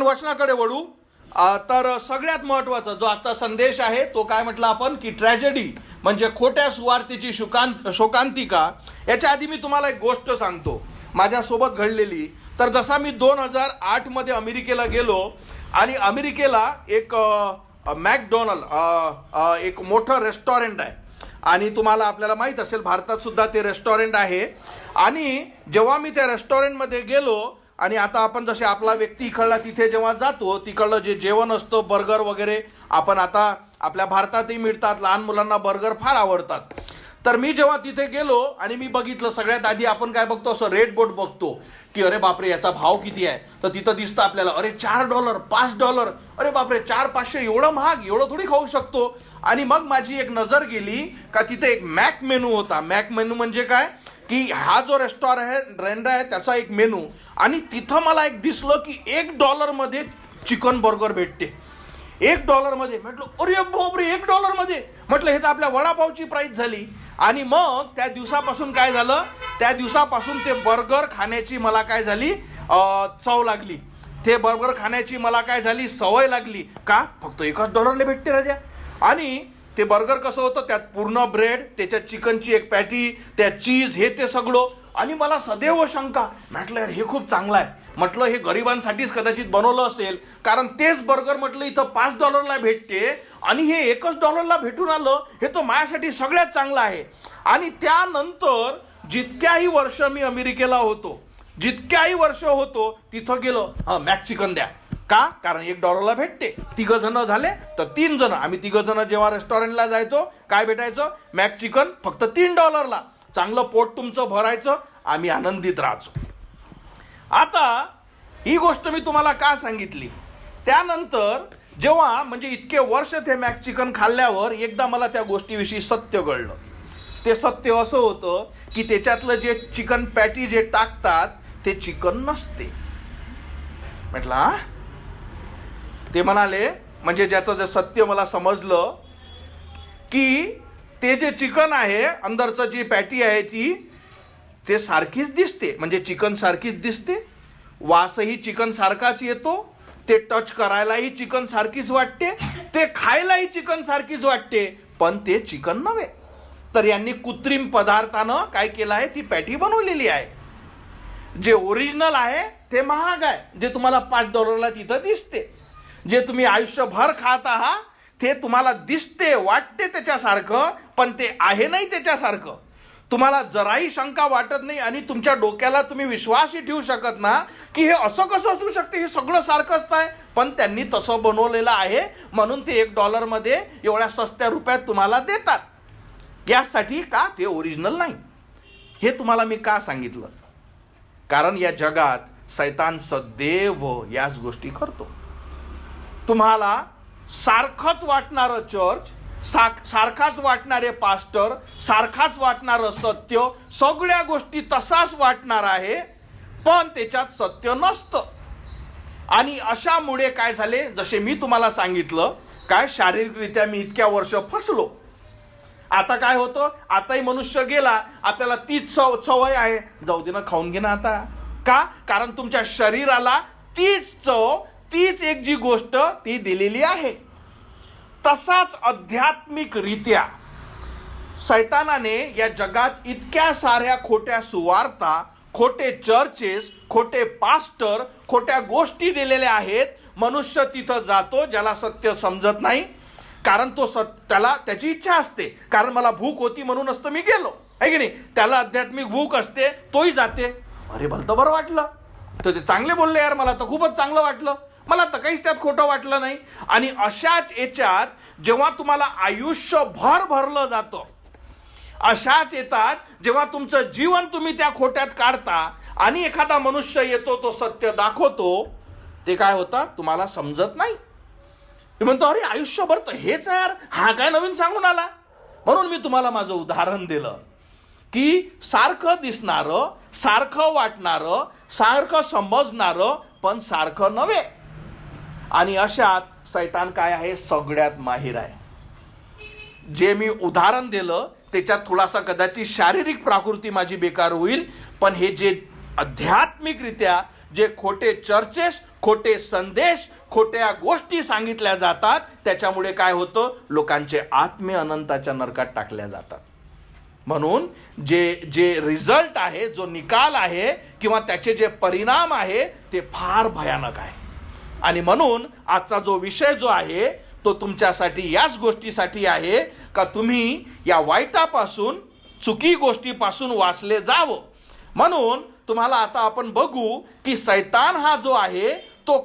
आपण वचनाकडे वळू. तर सगळ्यात महत्वाचा जो आजचा संदेश आहे तो काय म्हटलं आपण की ट्रॅजेडी म्हणजे खोट्या सुवार्तेची शोकांतिका. याच्या आधी मी तुम्हाला एक गोष्ट सांगतो माझ्यासोबत घडलेली. तर जसा मी 2008 मध्ये अमेरिकेला गेलो आणि अमेरिकेला एक मॅकडोनल्ड एक मोठं रेस्टॉरंट आहे आणि तुम्हाला आपल्याला माहीत असेल भारतात सुद्धा ते रेस्टॉरंट आहे. आणि जेव्हा मी त्या रेस्टॉरंटमध्ये गेलो आणि आता आपण जसे आपला व्यक्ती इकडला तिथे जेव्हा जातो तिकडलं जे जेवण असतं बर्गर वगैरे आपण आता आपल्या भारतातही मिळतात, लहान मुलांना बर्गर फार आवडतात. तर मी जेव्हा तिथे गेलो आणि मी बघितलं सगळ्यात आधी आपण काय बघतो असं रेट बोर्ड बघतो की अरे बापरे याचा भाव किती आहे. तर तिथं दिसतं आपल्याला अरे $4 $5 अरे बापरे 400-500 एवढं महाग, एवढं थोडी खाऊ शकतो. आणि मग माझी एक नजर गेली का तिथे एक मॅक मेनू होता. मॅक मेनू म्हणजे काय की हा जो रेस्टॉरंट आहे त्याचा एक मेनू. आणि तिथं मला एक दिसलं की $1 मध्ये चिकन बर्गर भेटते. $1 मध्ये. म्हटलं अरे बापरे $1 मध्ये. म्हटलं हे तर आपल्या वडापावची प्राइस झाली. आणि मग त्या दिवसापासून काय झालं, त्या दिवसापासून ते बर्गर खाण्याची मला काय झाली चव लागली. ते बर्गर खाण्याची मला काय झाली सवय लागली. का फक्त $1 भेटते राजा. आणि ते बर्गर कसं होतं त्यात पूर्ण ब्रेड, त्याच्यात चिकनची एक पॅटी, त्यात चीज, हे ते सगळं. आणि मला सदैव शंका. म्हटलं यार हे खूप चांगलं आहे. म्हटलं हे गरिबांसाठीच कदाचित बनवलं असेल कारण तेच बर्गर म्हटलं इथं $5 भेटते आणि हे $1 भेटून आलं. हे तर माझ्यासाठी सगळ्यात चांगलं आहे. आणि त्यानंतर जितक्याही वर्ष मी अमेरिकेला होतो, जितक्याही वर्ष होतो तिथं गेलो मॅक चिकन द्या. का कारण $1 भेटते. 3 जण झाले तर 3 जण आम्ही 3 जण जेव्हा रेस्टॉरंटला जायचो काय भेटायचं मॅक चिकन फक्त $3. चांगलं पोट तुमचं भरायचं, आम्ही आनंदित राहायचो. आता ही गोष्ट मी तुम्हाला का सांगितली, त्यानंतर जेव्हा म्हणजे इतके वर्ष ते मॅक चिकन खाल्ल्यावर एकदा मला त्या गोष्टीविषयी सत्य कळलं. ते सत्य असं होतं की त्याच्यातलं जे चिकन पॅटी जे टाकतात ते चिकन नसते. म्हटलं ते म्हणाले म्हणजे ज्याचं जे सत्य मला समजलं की ते जे चिकन आहे अंदरचं जी पॅटी आहे ती ते सारखीच दिसते, म्हणजे चिकन सारखीच दिसते, वासही चिकन सारखाच येतो, ते टच करायलाही चिकन सारखीच वाटते, ते खायलाही चिकन सारखीच वाटते, पण ते चिकन नव्हे. तर यांनी कृत्रिम पदार्थानं काय केलं आहे ती पॅटी बनवलेली आहे. जे ओरिजिनल आहे ते महाग आहे, जे तुम्हाला $5 तिथं दिसते. जे तुम्ही आयुष्यभर खात आहात ते तुम्हाला दिसते वाटते त्याच्यासारखं पण ते आहे नाही त्याच्यासारखं. तुम्हाला जराही शंका वाटत नाही आणि तुमच्या डोक्याला तुम्ही विश्वासही ठेवू शकत ना की हे असं कसं असू शकते, हे सगळं सारखंच आहे. पण त्यांनी तसं बनवलेलं आहे म्हणून ते $1 मध्ये एवढ्या सस्त्या रुपयात तुम्हाला देतात. यासाठी का ते ओरिजिनल नाही. हे तुम्हाला मी का सांगितलं कारण या जगात सैतान सदैव याच गोष्टी करतो. तुम्हाला सारखंच वाटणारं चर्च, सारखाच वाटणारे पास्टर, सारखाच वाटणारं सत्य, सगळ्या गोष्टी तसाच वाटणार आहे पण त्याच्यात सत्य नसतं. आणि अशामुळे काय झाले जसे मी तुम्हाला सांगितलं काय शारीरिकरित्या मी इतक्या वर्ष फसलो. आता काय होतं आताही मनुष्य गेला आपल्याला तीच सवय आहे जाऊ दे ना खाऊन घे ना आता. का कारण तुमच्या शरीराला तीच चव तीच एक जी गोष्ट ती दिलेली आहे. तसाच आध्यात्मिकरित्या सैतानाने या जगात इतक्या साऱ्या खोट्या सुवार्ता, खोटे चर्चेस, खोटे पास्टर, खोट्या गोष्टी दिलेल्या आहेत. मनुष्य तिथं जातो ज्याला सत्य समजत नाही कारण तो त्याला त्याची इच्छा असते कारण मला भूक होती म्हणूनच तर मी गेलो आहे की नाही. त्याला आध्यात्मिक भूक असते तोही जाते. अरे भलतं बरं वाटलं तर ते चांगले बोलले यार मला तर खूपच चांगलं वाटलं, मला तर काहीच त्यात खोटं वाटलं नाही. आणि अशाच याच्यात जेव्हा तुम्हाला आयुष्यभर भरलं जातं अशाच येतात जेव्हा तुमचं जीवन तुम्ही त्या खोट्यात काढता आणि एखादा मनुष्य येतो तो सत्य दाखवतो ते काय होतं तुम्हाला समजत नाही. ते म्हणतो अरे आयुष्यभर तर हेच आहे यार, हा काय नवीन सांगून आला. म्हणून मी तुम्हाला माझं उदाहरण दिलं की सारखं दिसणारं, सारखं वाटणारं, सारखं समजणारं पण सारखं नव्हे. आणि अशात सैतान काय आहे सगळ्यात माहिर आहे. जे मी उदाहरण दिलं त्याच्यात थोडासा कदाचित शारीरिक प्राकृती माझी बेकार होईल पण हे जे आध्यात्मिकरित्या जे खोटे चर्चेस, खोटे संदेश, खोट्या गोष्टी सांगितल्या जातात, त्याच्यामुळे काय होतं, लोकांचे आत्मे अनंताच्या नरकात टाकल्या जातात. म्हणून जे रिझल्ट आहे, जो निकाल आहे किंवा त्याचे जे परिणाम आहे ते फार भयानक आहे. आणि म्हणून आजचा जो विषय जो आहे तो तुमच्यासाठी याच गोष्टीसाठी आहे का तुम्ही या वाईटापासून, चुकी गोष्टीपासून वाचले जावं. म्हणून तुम्हाला आता आपण बघू की सैतान हा जो आहे तो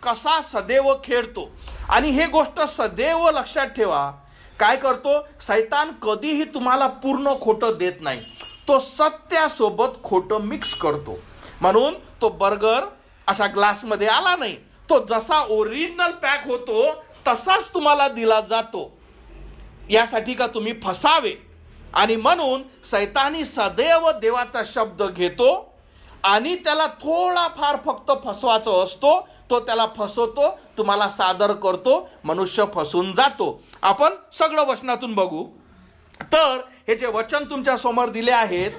कसा सदैव खेळतो. आणि हे गोष्ट सदैव लक्षात ठेवा. काय करतो सैतान, कधीही तुम्हाला पूर्ण खोटं देत नाही, तो सत्यासोबत खोटं मिक्स करतो. म्हणून तो बर्गर अशा ग्लासमध्ये आला नाही, तो जसा ओरिजिनल पॅक होतो तसाच तुम्हाला दिला जातो, यासाठी का तुम्ही फसावे. आणि म्हणून सैतानी सदैव देवाचा शब्द घेतो आणि त्याला थोडाफार फक्त फसवायचा असतो, तो त्याला फसवतो, तुम्हाला सादर करतो, मनुष्य फसून जातो. आपण सगळं वचनातून बघू. तर हे जे वचन तुमच्या समोर दिले आहेत,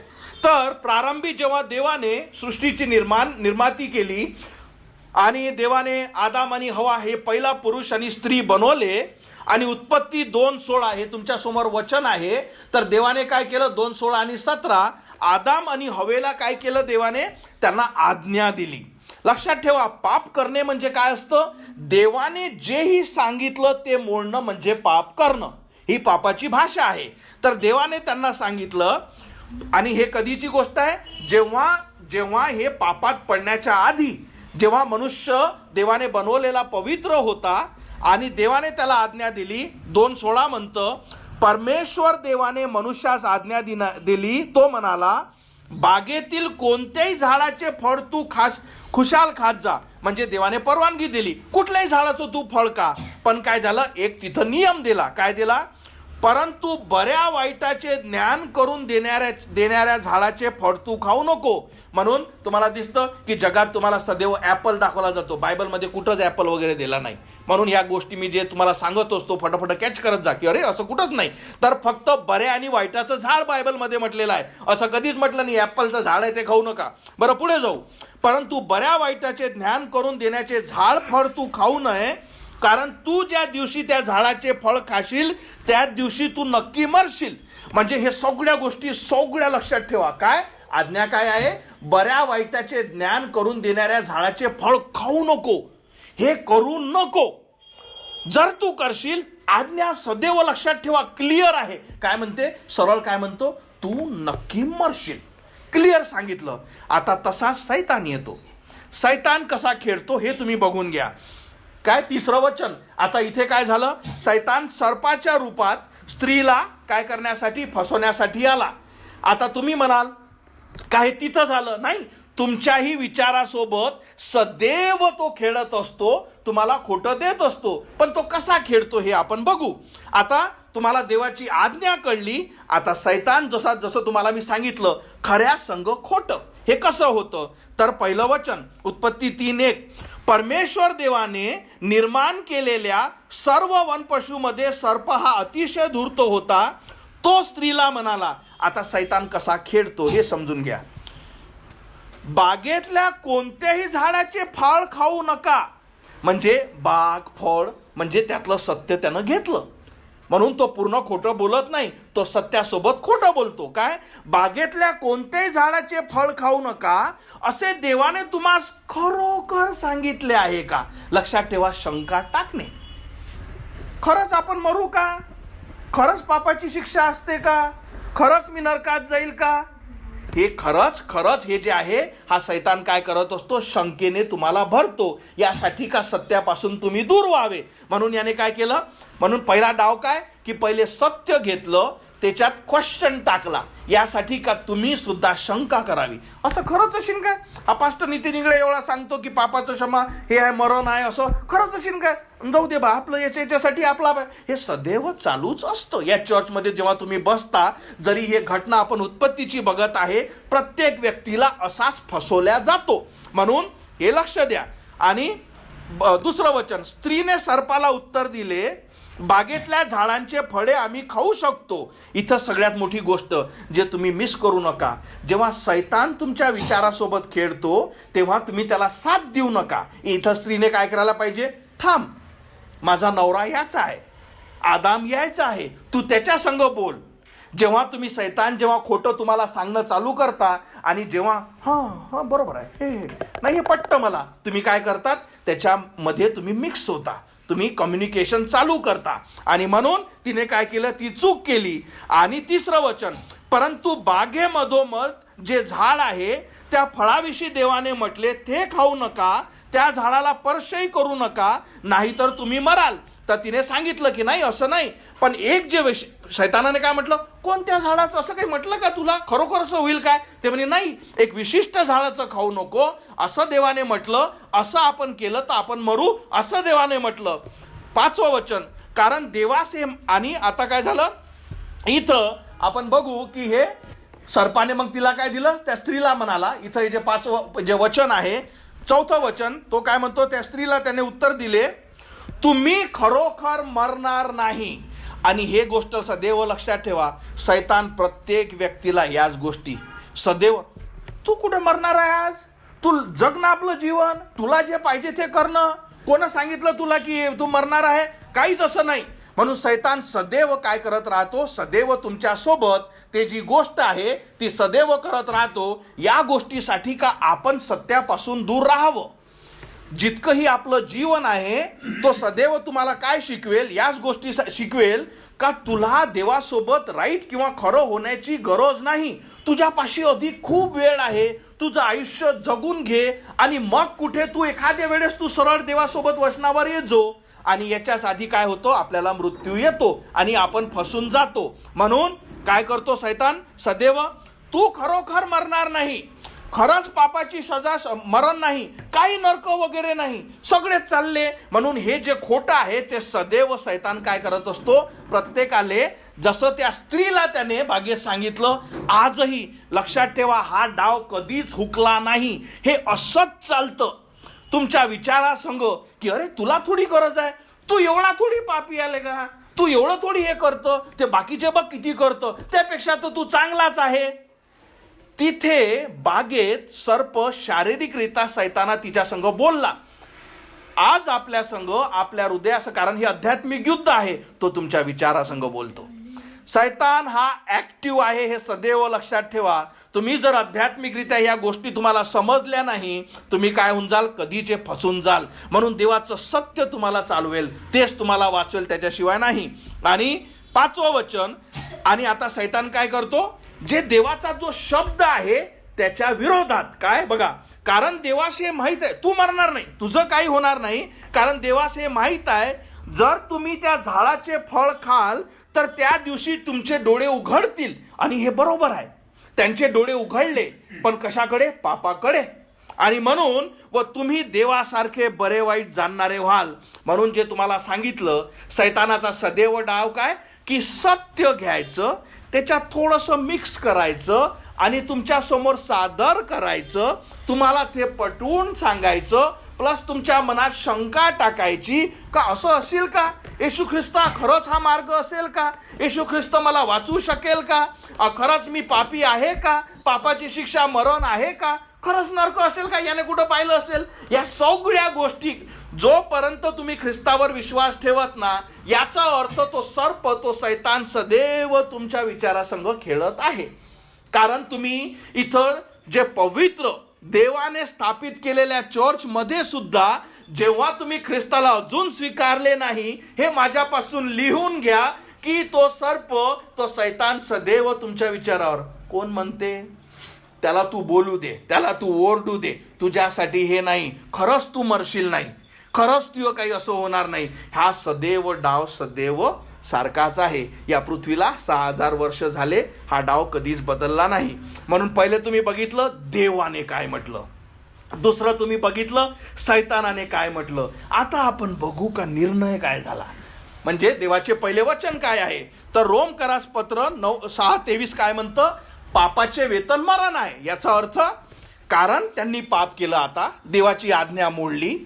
तर प्रारंभी जेव्हा देवाने सृष्टीची निर्माती केली आणि देवाने आदाम आणि हवा हे पहिला पुरुष आणि स्त्री बनवले आणि उत्पत्ती 2:16 हे तुमच्या समोर वचन आहे. तर देवाने काय केलं, 2:16 आणि 17 आदाम आणि हवेला काय केलं, देवाने त्यांना आज्ञा दिली. लक्षात ठेवा, पाप करणे म्हणजे काय असतं, देवाने जेही सांगितलं ते मोडणं म्हणजे पाप करणं, ही पापाची भाषा आहे. तर देवाने त्यांना सांगितलं, आणि हे कधीची गोष्ट आहे, जेव्हा हे पापात पडण्याच्या आधी, जेव्हा मनुष्य देवाने बनवलेला पवित्र होता आणि देवाने त्याला आज्ञा दिली. 2:16 म्हणतं, परमेश्वर देवाने मनुष्यास आज्ञा दिली, तो म्हणाला, बागेतील कोणत्याही झाडाचे फळ तू खुशाल खात जा. म्हणजे देवाने परवानगी दिली, कुठल्याही झाडाचं तू फळ खा. पण काय झालं, एक तिथं नियम दिला. काय दिला, परंतु बऱ्या वाईटाचे ज्ञान करून देणाऱ्या झाडाचे फळ तू खाऊ नको. म्हणून तुम्हाला दिसतं की जगात तुम्हाला सदैव ॲपल दाखवला जातो, बायबलमध्ये कुठंच ॲपल वगैरे दिला नाही. म्हणून या गोष्टी मी जे तुम्हाला सांगत असतो फटाफट कॅच करत जा की अरे असं कुठंच नाही. तर फक्त बऱ्या आणि वाईटाचं झाड बायबलमध्ये म्हटलेलं आहे, असं कधीच म्हटलं नाही ॲपलचं झाड आहे ते खाऊ नका. बरं पुढे जाऊ. परंतु बऱ्या वाईटाचे ज्ञान करून देण्याचे झाड फळ तू खाऊ नये, कारण तू ज्या दिवशी त्या झाडाचे फळ खाशील त्याच दिवशी तू नक्की मरशील. म्हणजे हे सगळ्या गोष्टी सगळ्या लक्षात ठेवा. काय आज्ञा काय आहे, बऱ्या वाईटाचे ज्ञान करून देणाऱ्या झाडाचे फळ खाऊ नको, हे करू नको. जर तू करशील, आज्ञा सदैव लक्षात ठेवा, क्लिअर आहे. काय म्हणते, सरळ काय म्हणतो, तू नक्की मरशील. क्लिअर सांगितलं. आता तसा सैतान येतो. सैतान कसा खेळतो हे तुम्ही बघून घ्या. काय 3रं वचन. आता इथे काय झालं, सैतान सर्पाच्या रूपात स्त्रीला काय करण्यासाठी, फसवण्यासाठी आला. आता तुम्ही म्हणाल काय तिथं झालं, नाही, तुमच्याही विचारासोबत सदैव तो खेळत असतो, तुम्हाला खोटं देत असतो. पण तो कसा खेळतो हे आपण बघू. आता तुम्हाला देवाची आज्ञा कळली. आता सैतान जसं तुम्हाला मी सांगितलं, खऱ्या संग खोटं, हे कसं होतं. तर पहिलं वचन उत्पत्ती 3:1, परमेश्वर देवाने निर्माण केलेल्या सर्व वनपशूमध्ये सर्प हा अतिशय धूर्त होता, तो स्त्रीला म्हणाला. आता सैतान कसा खेळतो हे समजून घ्या. बागेतल्या कोणत्याही झाडाचे फळ खाऊ नका, म्हणजे बाग फळ म्हणजे त्यातलं सत्य त्यानं घेतलं. म्हणून तो पूर्ण खोटं बोलत नाही, तो सत्यासोबत खोटं बोलतो. काय, बागेतल्या कोणत्याही झाडाचे फळ खाऊ नका असे देवाने तुम्हास खरोखर सांगितले आहे का. लक्षात ठेवा, शंका टाकणे. खरंच आपण मरू का, खरंच पापाची शिक्षा असते का, खरंच मी नरकात जाईल का. हे खरंच हे जे आहे, हा सैतान काय करत असतो, शंकेने तुम्हाला भरतो, यासाठी का सत्यापासून तुम्ही दूर व्हावे. म्हणून याने काय केलं, म्हणून पहिला डाव काय की पहिले सत्य घेतलं, त्याच्यात क्वेश्चन टाकला, यासाठी का तुम्ही सुद्धा शंका करावी. असं खरंच असेल काय, हा पास्टर नितीन इंगळे एवढा सांगतो की पापाचं क्षमा हे आहे, मरण आहे, असं खरंच असेल काय, जाऊ दे बा आपलं याच्यासाठी आपला हे सदैव चालूच असतं. या चर्चमध्ये जेव्हा तुम्ही बसता, जरी हे घटना आपण उत्पत्तीची बघत आहे, प्रत्येक व्यक्तीला असाच फसवल्या जातो. म्हणून हे लक्ष द्या. आणि 2रं वचन, स्त्रीने सर्पाला उत्तर दिले, बागेतल्या झाडांचे फळे आम्ही खाऊ शकतो. इथं सगळ्यात मोठी गोष्ट जे तुम्ही मिस करू नका, जेव्हा शैतान तुमच्या विचारासोबत खेळतो तेव्हा तुम्ही त्याला साथ देऊ नका. इथं स्त्रीने काय करायला पाहिजे? थांब, माझा नवरा याचा आहे, आदाम यायचा आहे, तू त्याच्या संग बोल. जेव्हा तुम्ही जेव्हा खोटं तुम्हाला सांगणं चालू करता आणि जेव्हा हां बरोबर आहे, हे नाही हे पटतं मला, तुम्ही काय करतात? त्याच्यामध्ये तुम्ही मिक्स होता, तुम्ही कम्युनिकेशन चालू करता. आणि म्हणून तिने काय केलं? ती चूक केली. आणि तिसरं वचन, परंतु बागेमधोमध जे झाड आहे त्या फळाविषयी देवाने म्हटले, ते खाऊ नका, त्या झाडाला स्पर्शही करू नका, नाहीतर तुम्ही मराल. तर तिने सांगितलं की नाही असं नाही, पण एक जे शैतानाने काय म्हटलं? कोणत्या झाडाचं? असं काही म्हटलं का तुला? खरोखरच होईल काय? ते म्हणे नाही, एक विशिष्ट झाडाचं खाऊ नको असं देवाने म्हटलं, असं आपण केलं तर आपण मरू असं देवाने म्हटलं. 5वं वचन, कारण देवासे. आणि आता काय झालं इथं आपण बघू की हे सर्पाने मग तिला काय दिलं? त्या स्त्रीला म्हणाला. इथं जे 5वं जे वचन आहे, 4थं वचन, तो काय म्हणतो? त्या स्त्रीला त्याने उत्तर दिले, तुम्ही खरोखर मरणार नाही. आणि हे गोष्ट सदैव लक्षात ठेवा, शैतान प्रत्येक व्यक्तीला याच गोष्टी सदैव, तू कुठं मरणार आहे आज? तू जग ना आपलं जीवन, तुला जे पाहिजे ते करणं. कोण सांगितलं तुला की तू मरणार आहे? काहीच असं नाही. म्हणून शैतान सदैव काय करत राहतो? सदैव तुमच्या सोबत ते जी गोष्ट आहे ती सदैव करत राहतो. या गोष्टीसाठी का आपण सत्यापासून दूर राहावं. जितकंही आपलं जीवन आहे तो सदैव तुम्हाला काय शिकवेल? याच गोष्टी शिकवेल का तुला देवासोबत राईट किंवा खरं होण्याची गरज नाही. तुझ्यापाशी अधिक खूप वेळ आहे, तुझं आयुष्य जगून घे आणि मग कुठे तू एखाद्या वेळेस तू सरळ देवासोबत वचनावर येजो. आणि याच्याच आधी काय होतं? आपल्याला मृत्यू येतो आणि आपण फसून जातो. म्हणून काय करतो शैतान? सदैव तू खरोखर मरणार नाही, खरंच पापाची सजा, मरण नाही, काही नरक वगैरे नाही, सगळे चालले. म्हणून हे जे खोटं आहे ते सदैव शैतान काय करत असतो? प्रत्येकाले, जसं त्या स्त्रीला त्याने बागेत सांगितलं, आजही लक्षात ठेवा, हा डाव कधीच हुकला नाही. हे असंच चालतं तुमच्या विचारासंग की अरे तुला थोडी गरज आहे, तू एवढा थोडी पापी आले का, तू एवढं थोडी हे करतं, ते बाकीचे बघ किती करतं, त्यापेक्षा तर तू चांगलाच आहे. तिथे बागेत सर्प शारीरिकरित्या शैताना तिच्या संग बोलला. आज आपल्या संग, आपल्या हृदयासंग, कारण हे आध्यात्मिक युद्ध आहे, तो तुमच्या विचारासंग बोलतो. शैतान हा ऍक्टिव्ह आहे, हे सदैव लक्षात ठेवा. तुम्ही जर आध्यात्मिकरित्या या गोष्टी तुम्हाला समजल्या नाही, तुम्ही काय होऊन जाल? कधीचे फसून जाल. म्हणून देवाचं सत्य तुम्हाला चालवेल, तेच तुम्हाला वाचवेल, त्याच्याशिवाय नाही. आणि 5वं वचन, आणि आता शैतान काय करतो? जे देवाचा जो शब्द आहे त्याच्या विरोधात काय? बघा, कारण देवास हे माहीत आहे तू मरणार नाही, तुझं काही होणार नाही, कारण देवास हे माहीत आहे जर तुम्ही त्या झाडाचे फळ खाल तर त्या दिवशी तुमचे डोळे उघडतील. आणि हे बरोबर आहे, त्यांचे डोळे उघडले, पण कशाकडे? पापाकडे. आणि म्हणून व तुम्ही देवासारखे बरे वाईट जाणणारे व्हाल. म्हणून जे तुम्हाला सांगितलं, शैतानाचा सदैव डाव काय? की सत्य घ्यायचं, त्याच्यात थोडंसं मिक्स करायचं आणि तुमच्या समोर सादर करायचं, तुम्हाला ते पटवून सांगायचं, प्लस तुमच्या मनात शंका टाकायची का असं असेल का? येशू ख्रिस्त खरंच हा मार्ग असेल का? येशू ख्रिस्त मला वाचवू शकेल का? खरंच मी पापी आहे का? पापाची शिक्षा मरण आहे का? खरंच नरक असेल का? याने कुठं पाहिलं असेल? या सगळ्या गोष्टी जोपर्यंत तुम्ही ख्रिस्तावर विश्वास ठेवत ना, याचा अर्थ तो सर्प, तो शैतान सदैव तुमच्या विचारासंग खेळत आहे. कारण तुम्ही इथं जे पवित्र देवाने स्थापित केलेल्या चर्चमध्ये सुद्धा जेव्हा तुम्ही ख्रिस्ताला अजून स्वीकारले नाही, हे माझ्यापासून लिहून घ्या की तो सर्प, तो शैतान सदैव तुमच्या विचारावर. कोण म्हणते? त्याला तू बोलू दे, त्याला तू ओरडू दे, तुझ्यासाठी हे नाही, खरंच तू मरशील नाही, खरंच तुझं काही असं होणार नाही. हा सदैव डाव सदैव सारखाच आहे. या पृथ्वीला 6000 वर्ष झाले, हा डाव कधीच बदलला नाही. म्हणून पहिले तुम्ही बघितलं देवाने काय म्हटलं, दुसरं तुम्ही बघितलं शैतानाने काय म्हटलं. आता आपण बघू का निर्णय काय झाला, म्हणजे देवाचे पहिले वचन काय आहे. तर रोमकरास पत्र 9:6-23 काय म्हणतं? पापाचे वेतन मरण आहे. याचा अर्थ कारण त्यांनी पाप केलं, आता देवाची आज्ञा मोडली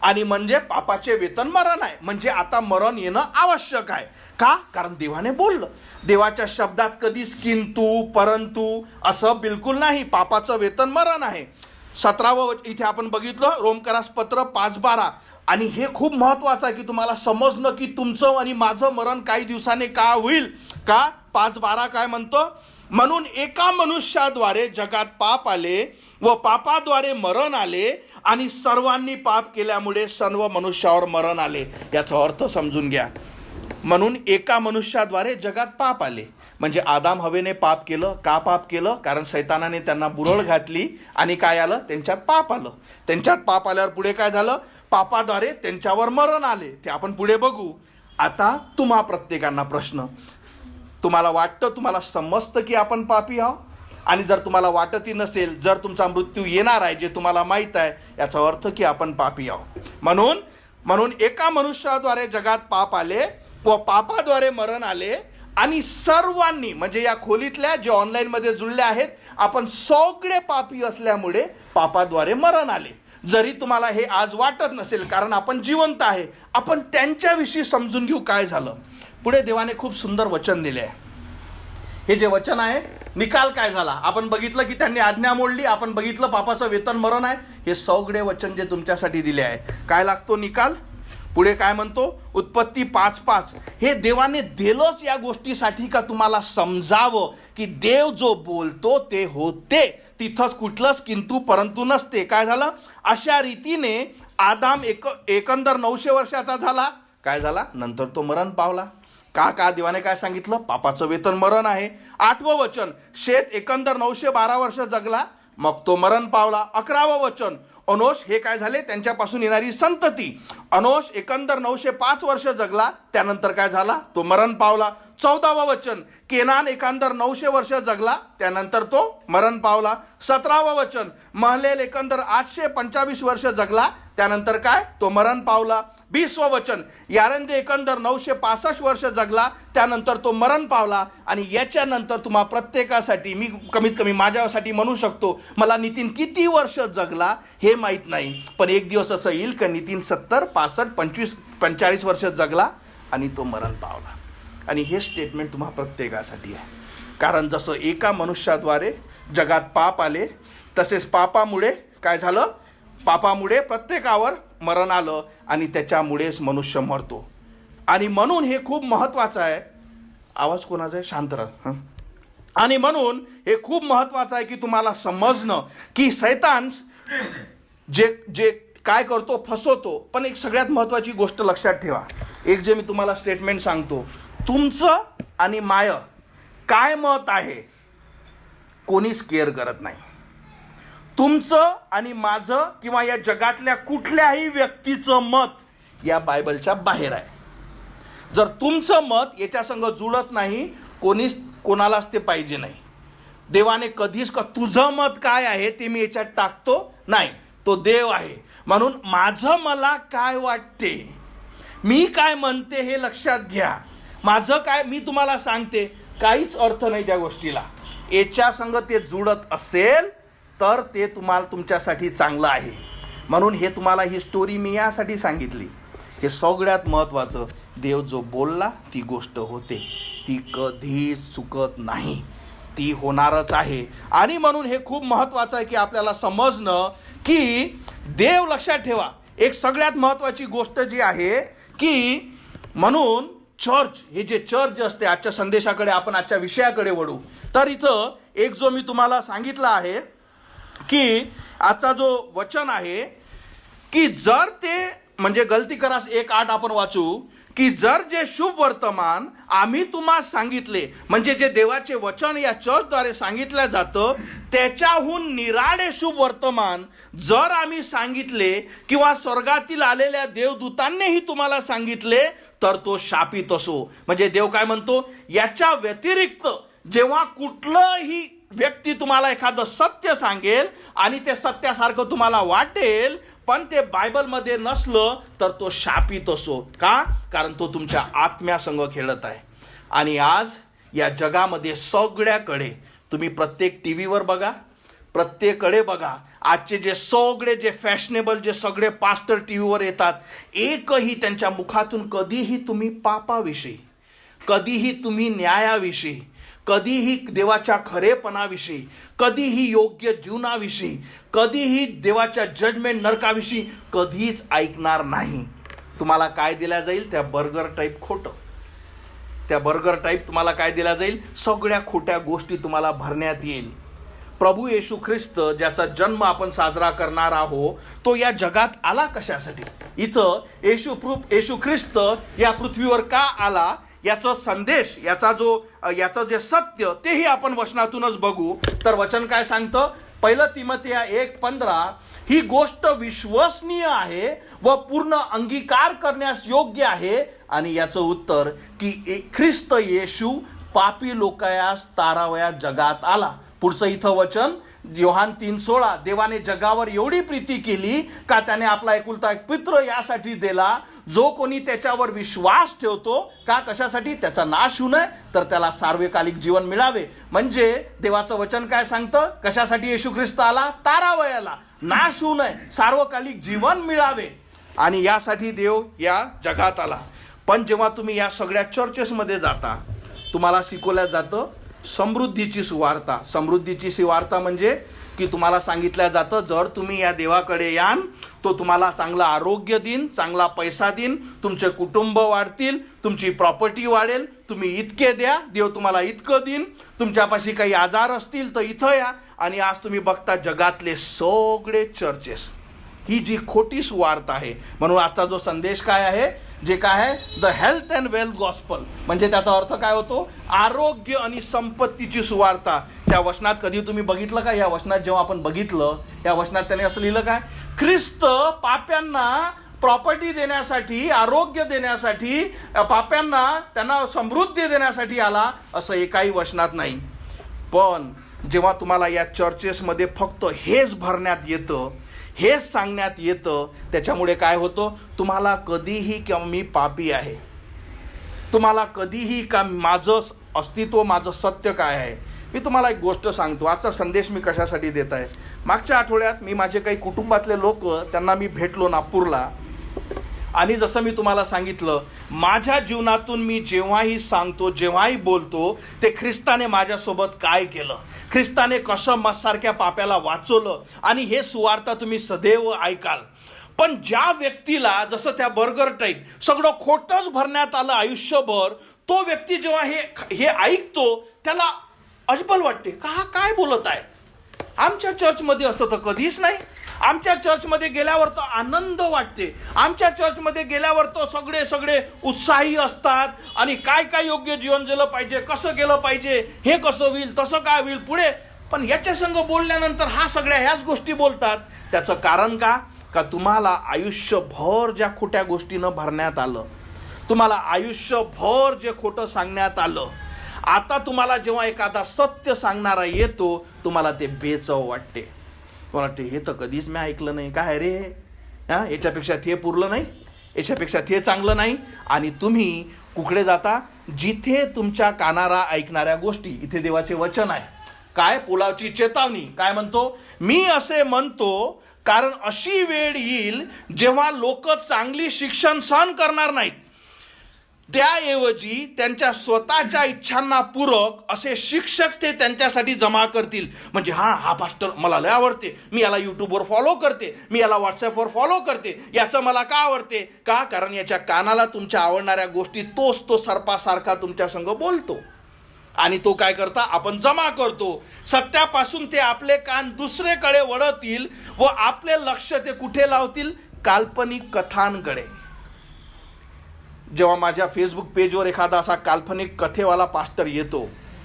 आणि म्हणजे पापाचे वेतन मरण आहे. म्हणजे आता मरण येणं आवश्यक आहे. का? कारण देवाने बोललं. देवाच्या शब्दात कधीच किंतु परंतु असं बिलकुल नाही. पापाचं वेतन मरण आहे. 17वं इथे आपण बघितलं रोमकरास पत्र 5:12. आणि हे खूप महत्वाचं आहे की तुम्हाला समजणं की तुमचं आणि माझं मरण काही दिवसाने का होईल. का? 5:12 काय म्हणतो? म्हणून एका मनुष्याद्वारे जगात पाप आले व पापाद्वारे मरण आले आणि सर्वांनी पाप केल्यामुळे सर्व मनुष्यावर मरण आले. याचा अर्थ समजून घ्या. म्हणून एका मनुष्याद्वारे जगात पाप आले म्हणजे आदाम हवेने पाप केलं. का पाप केलं? कारण शैतानाने त्यांना बुरळ घातली आणि काय आलं? त्यांच्यात पाप आलं. त्यांच्यात पाप आल्यावर पुढे काय झालं? पापाद्वारे त्यांच्यावर मरण आले. ते आपण पुढे बघू. आता तुम्हा प्रत्येकांना प्रश्न, तुम्हाला वाटतं, तुम्हाला समजतं की आपण पापी आहोत? आणि जर तुम्हाला वाटतही नसेल, जर तुमचा मृत्यू येणार आहे जे तुम्हाला माहीत आहे, याचा अर्थ की आपण पापी आहोत. म्हणून एका मनुष्याद्वारे जगात पाप आले व पापाद्वारे मरण आले आणि सर्वांनी म्हणजे या खोलीतल्या जे ऑनलाईनमध्ये जुळले आहेत आपण सगळे पापी असल्यामुळे पापाद्वारे मरण आले. जरी तुम्हाला हे आज वाटत नसेल कारण आपण जिवंत आहे. आपण त्यांच्याविषयी समजून घेऊ काय झालं. पुढे देवाने खूप सुंदर वचन दिले आहे. हे जे वचन आहे निकाल काय झाला आपण बघितलं की त्यांनी आज्ञा मोडली. आपण बघितलं पापाचं वेतन मरण आहे. हे सगळे वचन जे तुमच्यासाठी दिले आहे काय लागतो निकाल. पुढे काय म्हणतो? उत्पत्ती 5:5. हे देवाने दिलंच या गोष्टीसाठी का तुम्हाला समजावं की देव जो बोलतो ते होते. तिथंच कुठलंच किंतु परंतु नसते. काय झालं? अशा रीतीने आदाम एकंदर 900 वर्षाचा झाला. काय झाला? नंतर तो मरण पावला. का देवाने काय सांगितलं? पापाचं वेतन मरण आहे. 8वं वचन, शेत एकंदर 912 वर्ष जगला मग तो मरण पावला. 11वं वचन, अनोश हे काय झाले? त्यांच्यापासून येणारी संतती. अनोश एकंदर 905 वर्ष जगला त्यानंतर काय झाला? तो मरण पावला. 14वं वचन, केनान एकंदर 900 वर्ष जगला त्यानंतर तो मरण पावला. 17वं वचन, महलेल एकंदर 825 वर्ष जगला त्यानंतर काय? तो मरण पावला. 20वं वचन, यारेंदे एकंदर 965 वर्ष जगला त्यानंतर तो मरण पावला. आणि याच्यानंतर तुम्हा प्रत्येकासाठी मी कमीत कमी माझ्यासाठी म्हणू शकतो मला नितीन किती वर्ष जगला हे माहीत नाही, पण एक दिवस असं येईल का नितीन 70, 65, 25, 45 वर्ष जगला आणि तो मरण पावला. आणि हे स्टेटमेंट तुम्हा प्रत्येकासाठी आहे. कारण जसं एका मनुष्याद्वारे जगात पाप आले तसेच पापामुळे काय झालं? पापामुळे प्रत्येकावर मरण आलं आणि त्याच्यामुळेच मनुष्य मरतो. आणि म्हणून हे खूप महत्त्वाचं आहे. आवाज कोणाचा आहे? शांत राहा. आणि म्हणून हे खूप महत्त्वाचं आहे की तुम्हाला समजणं की शैतान जे काय करतो फसवतो. पण एक सगळ्यात महत्त्वाची गोष्ट लक्षात ठेवा. एक जे मी तुम्हाला स्टेटमेंट सांगतो, तुमचं आणि माय काय मत आहे कोणीच केअर करत नाही. तुमचं आणि माझं किंवा या जगातल्या कुठल्याही व्यक्तीचं मत या बायबलच्या बाहेर आहे. जर तुमचं मत याच्या संग जुळत नाही कोणालाच ते पाहिजे नाही. देवाने कधीच का तुझं मत काय आहे ते मी याच्यात टाकतो नाही. तो देव आहे. म्हणून माझं मला काय वाटते, मी काय म्हणते हे लक्षात घ्या. माझं काय मी तुम्हाला सांगते काहीच अर्थ नाही त्या गोष्टीला. याच्या संग ते जुळत असेल तर ते तुम्हाला तुमच्यासाठी चांगलं आहे. म्हणून हे तुम्हाला ही स्टोरी मी यासाठी सांगितली. हे सगळ्यात महत्त्वाचं, देव जो बोलला ती गोष्ट होते. ती कधीच चुकत नाही. ती होणारच आहे. आणि म्हणून हे खूप महत्त्वाचं आहे की आपल्याला समजणं की देव लक्षात ठेवा. एक सगळ्यात महत्त्वाची गोष्ट जी आहे की म्हणून चर्च हे जे चर्च असते, आजच्या संदेशाकडे आपण आजच्या विषयाकडे वळू. तर इथं एक जो मी तुम्हाला सांगितलं आहे की आजचा जो वचन आहे की जर ते म्हणजे गलती करास 1:8 आपण वाचू की जर जे शुभ वर्तमान आम्ही तुम्हाला सांगितले म्हणजे जे देवाचे वचन या चर्चद्वारे सांगितलं जातं त्याच्याहून निराळे शुभ वर्तमान जर आम्ही सांगितले किंवा स्वर्गातील आलेल्या देवदूतांनीही तुम्हाला सांगितले तर तो शापित असो. म्हणजे देव काय म्हणतो, याच्या व्यतिरिक्त जेव्हा कुठलंही व्यक्ती तुम्हाला एखादं सत्य सांगेल आणि ते सत्यासारखं तुम्हाला वाटेल पण ते बायबलमध्ये नसलं तर तो शापित असो. का? कारण तो तुमच्या आत्म्यासंग खेळत आहे. आणि आज या जगामध्ये सगळ्याकडे तुम्ही प्रत्येक टी व्हीवर बघा, प्रत्येकडे बघा, आजचे जे फॅशनेबल जे सगळे पास्टर टी व्हीवर येतात, एकही त्यांच्या मुखातून कधीही तुम्ही पापाविषयी, कधीही तुम्ही न्यायाविषयी, कधीही देवाच्या खरेपणाविषयी, कधीही योग्य जीवनाविषयी, कधीही देवाच्या जजमेंट नरकाविषयी कधीच ऐकणार नाही. तुम्हाला काय दिल्या जाईल? त्या बर्गर टाईप खोटं. त्या बर्गर टाईप तुम्हाला काय दिल्या जाईल? सगळ्या खोट्या गोष्टी तुम्हाला भरण्यात येईल. प्रभू येशू ख्रिस्त ज्याचा जन्म आपण साजरा करणार आहोत, तो या जगात आला कशासाठी? इथं येशू ख्रिस्त या पृथ्वीवर का आला याचा संदेश, याचं जे सत्य तेही आपण वचनातूनच बघू. तर वचन काय सांगतं? 1 तिमोथेया 1:15, ही गोष्ट विश्वसनीय आहे व पूर्ण अंगीकार करण्यास योग्य आहे. आणि याचं उत्तर की ख्रिस्त येशू पापी लोकायास तारावया जगात आला. पुढचं इथं वचन योहान 3:16, देवाने जगावर एवढी प्रीती केली का त्याने आपला एकुलता एक पुत्र यासाठी दिला, जो कोणी त्याच्यावर विश्वास ठेवतो, का कशासाठी? त्याचा नाश होऊ नये तर त्याला सार्वकालिक जीवन मिळावे. म्हणजे देवाचं वचन काय सांगतं? कशासाठी येशू ख्रिस्त आला? तारावयाला, नाश होऊ नये, सार्वकालिक जीवन मिळावे. आणि यासाठी देव या जगात आला. पण जेव्हा तुम्ही या सगळ्या चर्चेसमध्ये जाता, तुम्हाला शिकवल्या जातं समृद्धीची सुवार्ता. समृद्धीची सुवार्ता म्हणजे की तुम्हाला सांगितलं जातं, जर तुम्ही या देवाकडे याल तो तुम्हाला चांगलं आरोग्य देईन, चांगला पैसा देईन, तुमचे कुटुंब वाढतील, तुमची प्रॉपर्टी वाढेल, तुम्ही इतके द्या, देव तुम्हाला इतकं देईन, तुमच्यापाशी काही आजार असतील तर इथं या. आणि आज तुम्ही बघता जगातले सगळे चर्चेस ही जी खोटी सुवार्ता आहे. म्हणून आजचा जो संदेश काय आहे, जे काय आहे, the health and wealth gospel, म्हणजे त्याचा अर्थ काय होतो? आरोग्य आणि संपत्तीची सुवार्ता. त्या वचनात कधी तुम्ही बघितलं का? या वचनात जेव्हा आपण बघितलं, या वचनात त्याने असं लिहिलं काय? ख्रिस्त पाप्यांना प्रॉपर्टी देण्यासाठी, आरोग्य देण्यासाठी, पाप्यांना त्यांना समृद्धी देण्यासाठी आला, असं एकाही वचनात नाही. पण जेव्हा तुम्हाला या चर्चेसमध्ये फक्त हेच भरण्यात येतं, हेच सांगण्यात येतं, त्याच्यामुळे काय होतं? तुम्हाला कधीही की मी पापी आहे, तुम्हाला कधीही का माझं अस्तित्व, माझं सत्य काय आहे. मी तुम्हाला एक गोष्ट सांगतो, आजचा संदेश मी कशासाठी देत आहे. मागच्या आठवड्यात मी माझे काही कुटुंबातले लोक, त्यांना मी भेटलो नागपूरला. आणि जसं मी तुम्हाला सांगितलं, माझ्या जीवनातून मी जेव्हाही सांगतो, जेव्हाही बोलतो, ते ख्रिस्ताने माझ्यासोबत काय केलं, ख्रिस्ताने कसं मसारख्या पाप्याला वाचवलं, आणि हे सुवार्ता तुम्ही सदैव ऐकाल. पण ज्या व्यक्तीला जसं त्या बर्गर टाईप सगळं खोटंच भरण्यात आलं आयुष्यभर, तो व्यक्ती जेव्हा हे ऐकतो त्याला अजबल वाटते, का हा काय बोलत आहे. आमच्या चर्चमध्ये असं तर कधीच नाही. आमच्या चर्चमध्ये गेल्यावर तर आनंद वाटते, आमच्या चर्चमध्ये गेल्यावर तर सगळे उत्साही असतात, आणि काय योग्य जीवन जगलं पाहिजे, कसं केलं पाहिजे, हे कसं होईल, तसं काय होईल पुढे. पण याच्या संग बोलल्यानंतर हा सगळ्या ह्याच गोष्टी बोलतात. त्याचं कारण का तुम्हाला आयुष्यभर ज्या खोट्या गोष्टीनं भरण्यात आलं, तुम्हाला आयुष्यभर जे खोटं सांगण्यात आलं, आता तुम्हाला जेव्हा एखादा सत्य सांगणारा येतो, तुम्हाला ते बेचव वाटते. मला वाटते हे तर कधीच मी ऐकलं नाही, काय रे याच्यापेक्षा ते पुरलं नाही, याच्यापेक्षा ते चांगलं नाही. आणि तुम्ही कुकडे जाता? जिथे तुमच्या कानाला ऐकणाऱ्या गोष्टी. इथे देवाचे वचन आहे काय? पुलावची चेतावणी काय म्हणतो? मी असे म्हणतो कारण अशी वेळ येईल जेव्हा लोक चांगली शिक्षण सहन करणार नाहीत, त्याऐवजी त्यांच्या स्वतःच्या इच्छांना पूरक असे शिक्षक ते त्यांच्यासाठी जमा करतील. म्हणजे हा पास्टर मला लय आवडते, मी याला यूट्यूबवर फॉलो करते, मी याला व्हॉट्सअपवर फॉलो करते, याचं मला का आवडते? का? कारण याच्या कानाला तुमच्या आवडणाऱ्या गोष्टी तो सर्पासारखा तुमच्या संग बोलतो. आणि तो काय करता? आपण जमा करतो. सत्यापासून ते आपले कान दुसरेकडे वळतील व आपले लक्ष ते कुठे लावतील? काल्पनिक कथांकडे. जेव्हा माझ्या फेसबुक पेजवर एखादा असा काल्पनिक कथेवाला पास्टर येतो,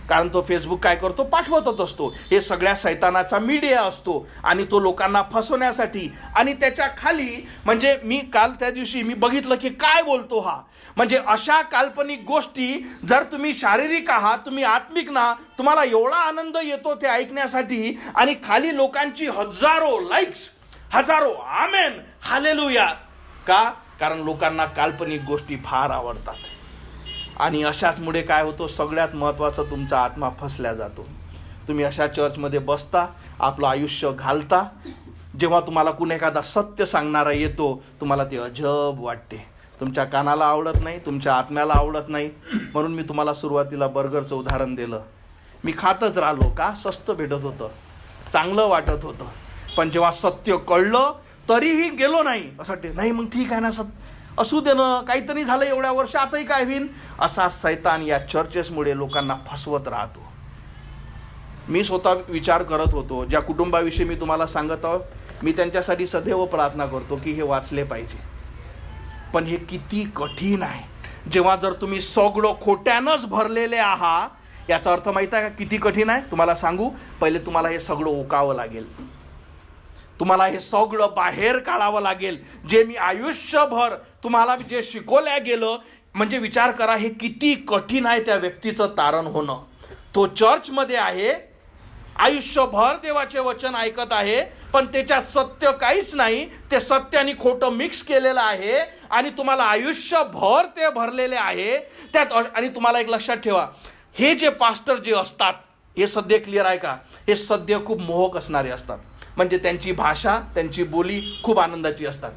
कारण तो फेसबुक काय करतो? पाठवतच असतो. हे सगळ्या सैतानाचा मीडिया असतो आणि तो लोकांना फसवण्यासाठी. आणि त्याच्या खाली म्हणजे मी काल त्या दिवशी मी बघितलं की काय बोलतो हा. म्हणजे अशा काल्पनिक गोष्टी, जर तुम्ही शारीरिक आहात, तुम्ही आत्मिक ना, तुम्हाला एवढा आनंद येतो ते ऐकण्यासाठी. आणि खाली लोकांची हजारो लाईक्स, हजारो आमेन, हालेलुया. का? कारण लोकांना काल्पनिक गोष्टी फार आवडतात. आणि अशाचमुळे काय होतं? सगळ्यात महत्त्वाचं, तुमचा आत्मा फसल्या जातो. तुम्ही अशा चर्चमध्ये बसता, आपलं आयुष्य घालता, जेव्हा तुम्हाला कुणी एखादा सत्य सांगणारा येतो, तुम्हाला ते अजब वाटते. तुमच्या कानाला आवडत नाही, तुमच्या आत्म्याला आवडत नाही. म्हणून मी तुम्हाला सुरुवातीला बर्गरचं उदाहरण दिलं. मी खातच राहिलो का, स्वस्त भेटत होतं, चांगलं वाटत होतं. पण जेव्हा सत्य कळलं तरीही गेलो नाही. असं वाटते नाही मग ठीक आहे ना, असू दे ना, काहीतरी झालं एवढ्या वर्ष, आताही काय होईन. असा सैतान या चर्चेसमुळे लोकांना फसवत राहतो. मी स्वतः विचार करत होतो, ज्या कुटुंबाविषयी मी तुम्हाला सांगत आहो, मी त्यांच्यासाठी सदैव प्रार्थना करतो की हे वाचले पाहिजे. पण हे किती कठीण आहे. जेव्हा जर तुम्ही सगळं खोट्यानंच भरलेले आहात, याचा अर्थ माहिती आहे का किती कठीण आहे. तुम्हाला सांगू, पहिले तुम्हाला हे सगळं ओकावं लागेल. तुम्हाला हे सगळं बाहेर काढावं लागेल. जे मी आयुष्यभर तुम्हाला जे शिकवल्या गेलं, म्हणजे विचार करा हे किती कठीण आहे त्या व्यक्तीचं तारण होणं. तो चर्चमध्ये आहे, आयुष्यभर देवाचे वचन ऐकत आहे, पण त्याच्यात सत्य काहीच नाही. ते सत्य आणि खोटं मिक्स केलेलं आहे आणि तुम्हाला आयुष्यभर ते भरलेले आहे त्यात. आणि तुम्हाला एक लक्षात ठेवा, हे जे पास्टर जे असतात, हे सध्या क्लिअर आहे का, हे सध्या खूप मोहक असणारे असतात. म्हणजे त्यांची भाषा, त्यांची बोली खूप आनंदाची असतात.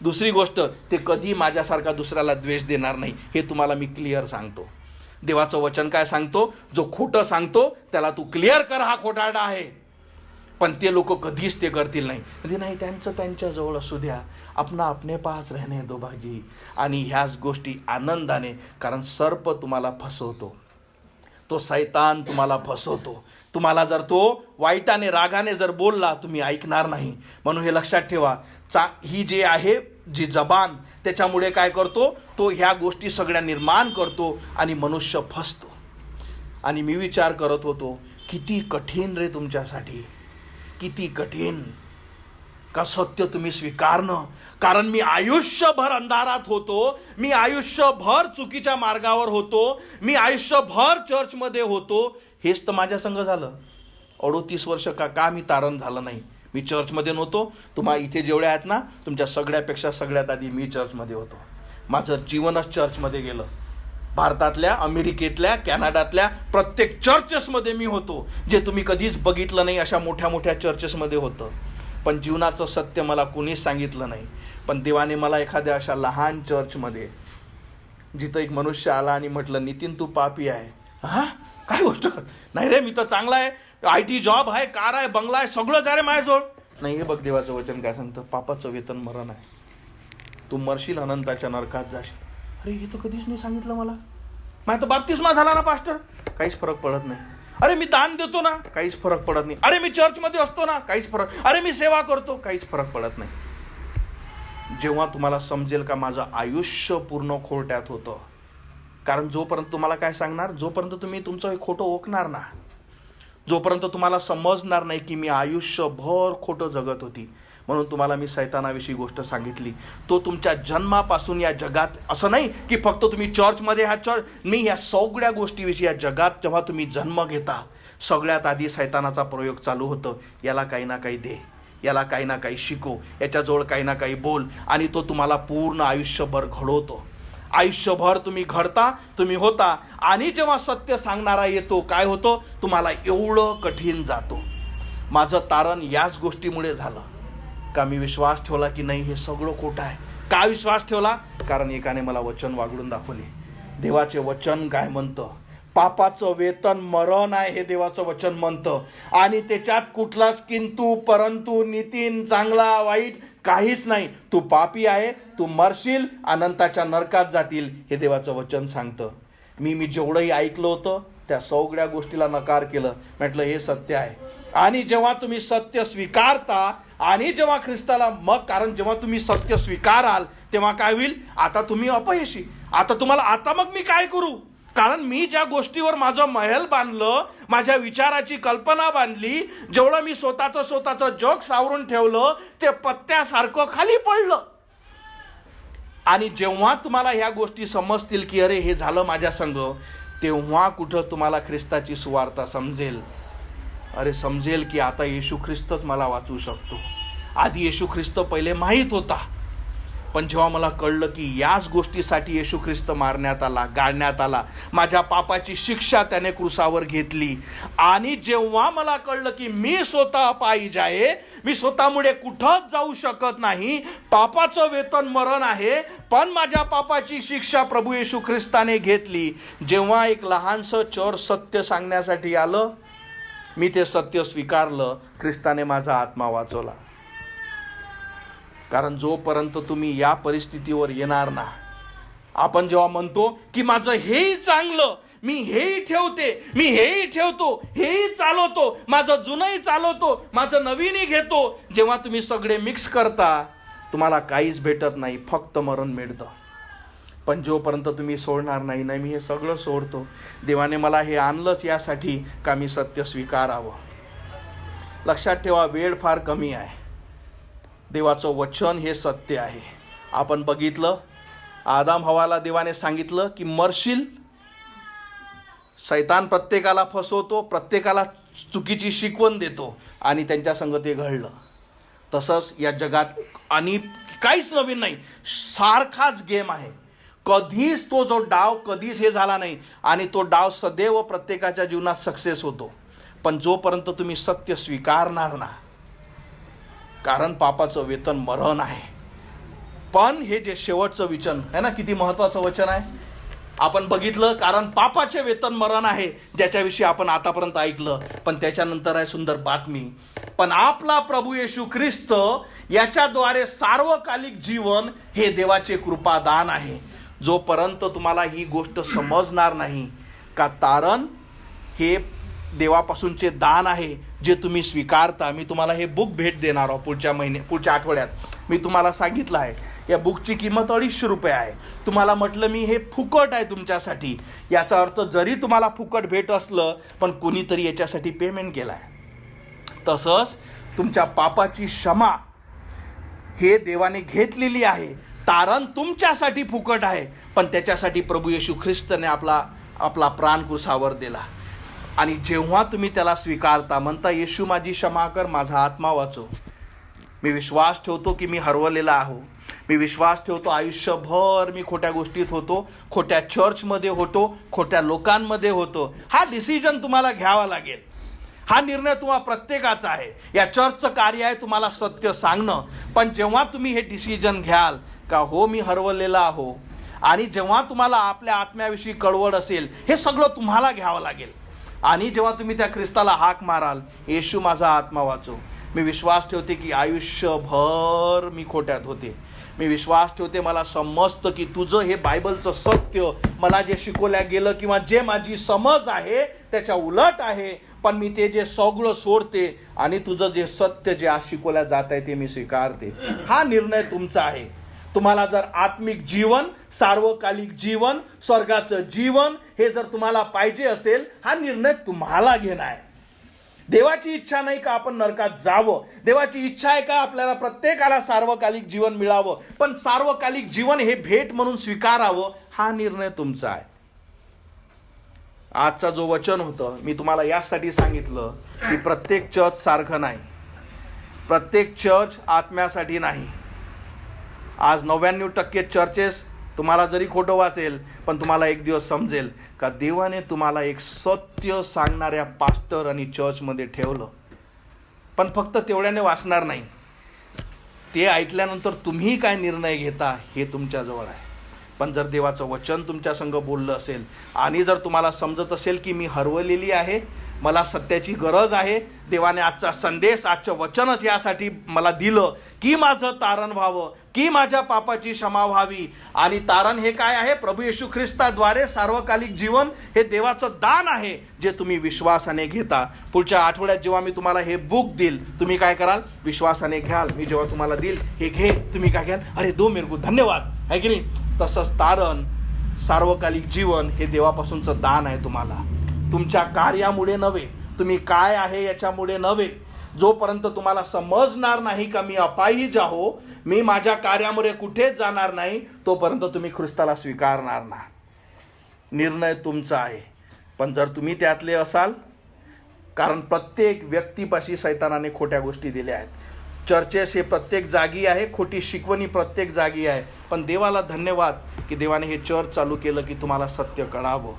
दुसरी गोष्ट, ते कधी माझ्यासारखा दुसऱ्याला द्वेष देणार नाही, हे तुम्हाला मी क्लिअर सांगतो. देवाचं वचन काय सांगतो, जो खोटं सांगतो त्याला तू क्लिअर कर, हा खोटारडा आहे. पण ते लोक कधीच ते करतील नाही. म्हणजे नाही, त्यांचं त्यांच्याजवळ असू द्या, आपणा अपने पास रहने दो भाजी. आणि ह्याच गोष्टी आनंदाने, कारण सर्प तुम्हाला फसवतो, तो सैतान तुम्हाला फसवतो. तुम्हाला जर तो वाईटाने रागाने जर बोलला, तुम्ही ऐकणार नाही. म्हणून हे लक्षात ठेवा, ही जे आहे जी जबान, त्याच्यामुळे काय करतो तो, ह्या गोष्टी सगळ्या निर्माण करतो आणि मनुष्य फसतो. आणि मी विचार करत होतो, किती कठीण रे तुमच्यासाठी, किती कठीण का सत्य तुम्ही स्वीकारणं. कारण मी आयुष्यभर अंधारात होतो, मी आयुष्यभर चुकीच्या मार्गावर होतो, मी आयुष्यभर चर्चमध्ये होतो. हेच तर माझ्या संग झालं. 38 वर्ष का मी तारण झालं नाही. मी चर्चमध्ये नव्हतो. तुम्हाला इथे जेवढे आहेत ना, तुमच्या सगळ्यापेक्षा सगळ्यात आधी मी चर्चमध्ये होतो. माझं जीवनच चर्चमध्ये गेलं. भारतातल्या, अमेरिकेतल्या, कॅनडातल्या प्रत्येक चर्चेसमध्ये मी होतो. जे तुम्ही कधीच बघितलं नाही अशा मोठ्या मोठ्या चर्चेसमध्ये होतं. पण जीवनाचं सत्य मला कोणीच सांगितलं नाही. पण देवाने मला एखाद्या अशा लहान चर्चमध्ये, जिथं एक मनुष्य आला आणि म्हटलं, नितीन तू पापी आहे. हा काय गोष्ट कर, नाही रे मी तर चांगला आहे, IT जॉब आहे, कार आहे, बंगला आहे, सगळंच आहे रे माझ्याजवळ. नाही, हे बघ देवाचं वचन काय सांगतं, पापाचं वेतन मरण आहे, तू मरशील, अनंताच्या नरकात जाशील. अरे हे तर कधीच नाही सांगितलं मला. माझा तर बाप्तिस्मा झाला ना पास्टर, काहीच फरक पडत नाही. अरे मी दान देतो ना, काहीच फरक पडत नाही. अरे मी चर्चमध्ये असतो ना, काहीच फरक. अरे मी सेवा करतो, काहीच फरक पडत नाही. जेव्हा तुम्हाला समजेल का माझं आयुष्य पूर्ण खोट्यात होतं. कारण जोपर्यंत तुम्हाला काय सांगणार, जोपर्यंत तुम्ही तुमचं हे खोटं ओळखणार ना, जोपर्यंत तुम्हाला समजणार नाही की मी आयुष्यभर खोटं जगत होती. म्हणून तुम्हाला मी सैतानाविषयी गोष्ट सांगितली. तो तुमच्या जन्मापासून या जगात, असं नाही की फक्त तुम्ही चर्चमध्ये मी ह्या सगळ्या गोष्टीविषयी, या जगात जेव्हा तुम्ही जन्म घेता, सगळ्यात आधी सैतानाचा प्रयोग चालू होतं. याला काही ना काही दे, याला काही ना काही शिकव, याच्याजवळ काही ना काही बोल. आणि तो तुम्हाला पूर्ण आयुष्यभर घडवतो. आयुष्यभर तुम्ही घडता, तुम्ही होता. आणि जेव्हा सत्य सांगणारा येतो, काय होतं, तुम्हाला एवढं कठीण जातो. माझं तारण याच गोष्टीमुळे झालं का मी विश्वास ठेवला की नाही हे सगळं खोटं आहे. का विश्वास ठेवला, कारण एकाने मला वचन वागडून दाखवले. देवाचे वचन काय म्हणतं, पापाचं वेतन मरण आहे हे देवाचं वचन म्हणतं. आणि त्याच्यात कुठलाच किंतु परंतु, नितीन चांगला वाईट काहीच नाही. तू पापी आहे, तू मरशील, अनंताच्या नरकात जातील, हे देवाचं वचन सांगतं. मी जेवढंही ऐकलं होतं त्या सगळ्या गोष्टीला नकार केलं. म्हटलं हे सत्य आहे. आणि जेव्हा तुम्ही सत्य स्वीकारता, आणि जेव्हा ख्रिस्ताला मग, कारण जेव्हा तुम्ही सत्य स्वीकाराल तेव्हा काय होईल, आता तुम्ही अपयशी, आता तुम्हाला, आता मग मी काय करू. कारण मी ज्या गोष्टीवर माझं महल बांधलं, माझ्या विचाराची कल्पना बांधली, जेवढं मी स्वतःचं जग सावरून ठेवलं, ते पत्त्यासारखं खाली पडलं. आणि जेव्हा तुम्हाला ह्या गोष्टी समजतील की अरे हे झालं माझ्या संग, तेव्हा कुठं तुम्हाला ख्रिस्ताची सुवार्ता समजेल. अरे समजेल की आता येशू ख्रिस्तच मला वाचवू शकतो. आधी येशू ख्रिस्त पहिले माहीत होता, पण जेव्हा मला कळलं की याच गोष्टीसाठी येशू ख्रिस्त मारण्यात आला, गाळण्यात आला, माझ्या पापाची शिक्षा त्याने क्रूसावर घेतली, आणि जेव्हा मला कळलं की मी स्वतः पायी आहे, मी स्वतःमुळे कुठंच जाऊ शकत नाही, पापाचं वेतन मरण आहे, पण माझ्या पापाची शिक्षा प्रभू येशू ख्रिस्ताने घेतली. जेव्हा एक लहानसं चोर सत्य सांगण्यासाठी आलं, मी ते सत्य स्वीकारलं, ख्रिस्ताने माझा आत्मा वाचवला. कारण जोपर्यंत तुम्ही या परिस्थितीवर येणार ना, आपण जेव्हा म्हणतो की माझं हेही चांगलं, मी हेही ठेवते, मी हेही ठेवतो, हेही चालवतो, माझं जुनंही चालवतो, माझं नवीनही घेतो, जेव्हा तुम्ही सगळे मिक्स करता, तुम्हाला काहीच भेटत नाही, फक्त मरण मिळतं. पण जोपर्यंत तुम्ही सोडणार नाही, नाही मी हे सगळं सोडतो, देवाने मला हे आणलंच यासाठी का मी सत्य स्वीकारावं. लक्षात ठेवा, वेळ फार कमी आहे. देवाचं वचन हे सत्य आहे. आपण बघितलं, आदम हवाला देवाने सांगितलं की मरशील. शैतान प्रत्येकाला फसवतो, प्रत्येकाला चुकीची शिकवण देतो, आणि त्यांच्या संग ते घडलं. तसंच या जगात आणि काहीच नवीन नाही, सारखाच गेम आहे. कधीच तो जो डाव कधीच हे झाला नाही, आणि तो डाव सदैव प्रत्येकाच्या जीवनात सक्सेस होतो. पण जोपर्यंत तुम्ही सत्य स्वीकारणार ना, कारण पापाचं वेतन मरण आहे. पण हे जे शेवटचं वचन आहे ना, किती महत्वाचं वचन आहे. आपण बघितलं, कारण पापाचे वेतन मरण आहे, ज्याच्याविषयी आपण आतापर्यंत ऐकलं. पण त्याच्यानंतर आहे सुंदर बातमी, पण आपला प्रभू येशू ख्रिस्त याच्याद्वारे सार्वकालिक जीवन हे देवाचे कृपादान आहे. जोपर्यंत तुम्हाला ही गोष्ट समजणार नाही का तारण हे देवापासूनचे दान आहे जे तुम्ही स्वीकारता. मी तुम्हाला हे बुक भेट देणार आहोत पुढच्या आठवड्यात. मी तुम्हाला सांगितलं आहे या बुकची किंमत 250 रुपये आहे. तुम्हाला म्हटलं मी हे फुकट आहे तुमच्यासाठी. याचा अर्थ जरी तुम्हाला फुकट भेट असलं, पण कुणीतरी याच्यासाठी पेमेंट केला आहे. तसंच तुमच्या पापाची क्षमा हे देवाने घेतलेली आहे. तारण तुमच्यासाठी फुकट आहे, पण त्याच्यासाठी प्रभू येशू ख्रिस्तने आपला प्राण क्रूसावर दिला. आणि जेव्हा तुम्ही त्याला स्वीकारता, म्हणता येशू माझी क्षमा कर, माझा आत्मा वाचव. मी विश्वास ठेवतो की मी हरवलेला आहो. मी विश्वास ठेवतो आयुष्यभर मी खोट्या गोष्टीत होतो, खोट्या चर्चमध्ये होतो, खोट्या लोकांमध्ये होतो. हा डिसिजन तुम्हाला घ्यावा लागेल. हा निर्णय तुम्हा प्रत्येकाचा आहे. या चर्चचं कार्य आहे तुम्हाला सत्य सांगणं. पण जेव्हा तुम्ही हे डिसिजन घ्याल का हो मी हरवलेला आहो, आणि जेव्हा तुम्हाला आपल्या आत्म्याविषयी कळवळ असेल, हे सगळं तुम्हाला घ्यावं लागेल. आणि जेव्हा तुम्ही त्या ख्रिस्ताला हाक माराल, येशू माझा आत्मा वाचव, मी विश्वास ठेवते की आयुष्यभर मी खोट्यात होते. मी विश्वास ठेवते, मला समजतं की तुझं हे बायबलचं सत्य मला जे शिकवल्या गेलं किंवा जे माझी समज आहे त्याच्या उलट आहे, पण मी ते जे सगळं सोडते आणि तुझं जे सत्य जे आज शिकवल्या जात आहे ते मी स्वीकारते. हा निर्णय तुमचा आहे. तुम्हाला जर आत्मिक जीवन, सार्वकालिक जीवन, स्वर्गाचं जीवन हे जर तुम्हाला पाहिजे असेल, हा निर्णय तुम्हाला घेणं आहे. देवाची इच्छा नाही का आपण नरकात जावं. देवाची इच्छा आहे का आपल्याला प्रत्येकाला सार्वकालिक जीवन मिळावं. पण सार्वकालिक जीवन हे भेट म्हणून स्वीकारावं, हा निर्णय तुमचा आहे. आजचा जो वचन होतं, मी तुम्हाला यासाठी सांगितलं की प्रत्येक चर्च सारखं नाही, प्रत्येक चर्च आत्म्यासाठी नाही. आज 99% चर्चेस तुम्हाला जरी खोटं वाचेल, पण तुम्हाला एक दिवस समजेल का देवाने तुम्हाला एक सत्य सांगणाऱ्या पास्टर आणि चर्चमध्ये ठेवलं. पण फक्त तेवढ्याने वाचणार नाही, ते ऐकल्यानंतर तुम्ही काय निर्णय घेता हे तुमच्याजवळ आहे. पण जर देवाचं वचन तुमच्या संग बोललं असेल आणि जर तुम्हाला समजत असेल की मी हरवलेली आहे, मला सत्याची गरज आहे, देवाने आजचा संदेश, आजचं वचनच यासाठी मला दिलं की माझं तारण व्हावं, की माझ्या पापाची क्षमा व्हावी. आणि तारण हे काय आहे? प्रभू येशू ख्रिस्ताद्वारे सार्वकालिक जीवन हे देवाचं दान आहे जे तुम्ही विश्वासाने घेता. पुढच्या आठवड्यात जेव्हा मी तुम्हाला हे बुक देईल, तुम्ही काय कराल? विश्वासाने घ्याल. मी जेव्हा तुम्हाला देईल, हे घे, तुम्ही काय घ्याल? अरे दो मेरे को, धन्यवाद, आहे की नाही? तसंच तारण, सार्वकालिक जीवन हे देवापासूनचं दान आहे तुम्हाला. तुमच्या कार्यामुळे नव्हे, तुम्ही काय आहे याच्यामुळे नव्हे. जोपर्यंत तुम्हाला समजणार नाही का मी अपाहिज आहो, मी माझ्या कार्यामुळे कुठेच जाणार नाही, तोपर्यंत तुम्ही ख्रिस्ताला स्वीकारणार ना. निर्णय तुमचा आहे. पण जर तुम्ही त्यातले असाल, कारण प्रत्येक व्यक्तीपाशी सैतानाने खोट्या गोष्टी दिल्या आहेत. चर्चेस हे प्रत्येक जागी आहे, खोटी शिकवणी प्रत्येक जागी आहे. पण देवाला धन्यवाद की देवाने हे चर्च चालू केलं की तुम्हाला सत्य कळावं.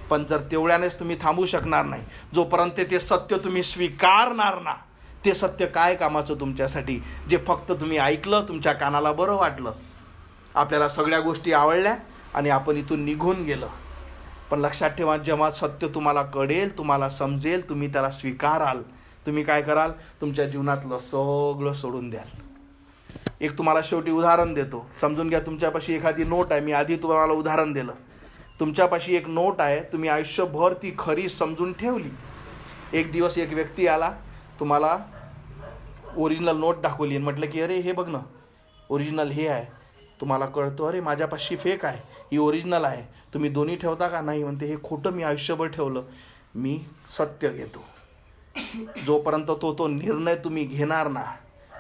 पण जर तेवढ्यानेच तुम्ही थांबू शकणार नाही, जोपर्यंत ते सत्य तुम्ही स्वीकारणार ना, ते सत्य काय कामाचं तुमच्यासाठी, जे फक्त तुम्ही ऐकलं, तुमच्या कानाला बरं वाटलं, आपल्याला सगळ्या गोष्टी आवडल्या आणि आपण इथून निघून गेलं. पण लक्षात ठेवा, जेव्हा सत्य तुम्हाला कळेल, तुम्हाला समजेल, तुम्ही त्याला स्वीकाराल, तुम्ही काय कराल, तुमच्या जीवनातलं सगळं सोडून द्याल. एक तुम्हाला शेवटी उदाहरण देतो, समजून घ्या. तुमच्यापाशी एखादी नोट आहे, मी आधी तुम्हाला उदाहरण दिलं. तुमच्यापाशी एक नोट आहे, तुम्ही आयुष्यभर ती खरी समजून ठेवली. एक दिवस एक व्यक्ती आला, तुम्हाला ओरिजिनल नोट दाखवली आणि म्हटलं की अरे हे बघ ना, ओरिजिनल हे आहे. तुम्हाला कळतो अरे माझ्यापाशी फेक आहे, ही ओरिजिनल आहे. तुम्ही दोन्ही ठेवता का? नाही. म्हणते हे खोटं मी आयुष्यभर ठेवलं. मी सत्य घेतो. जोपर्यंत तो निर्णय तुम्ही घेणार ना,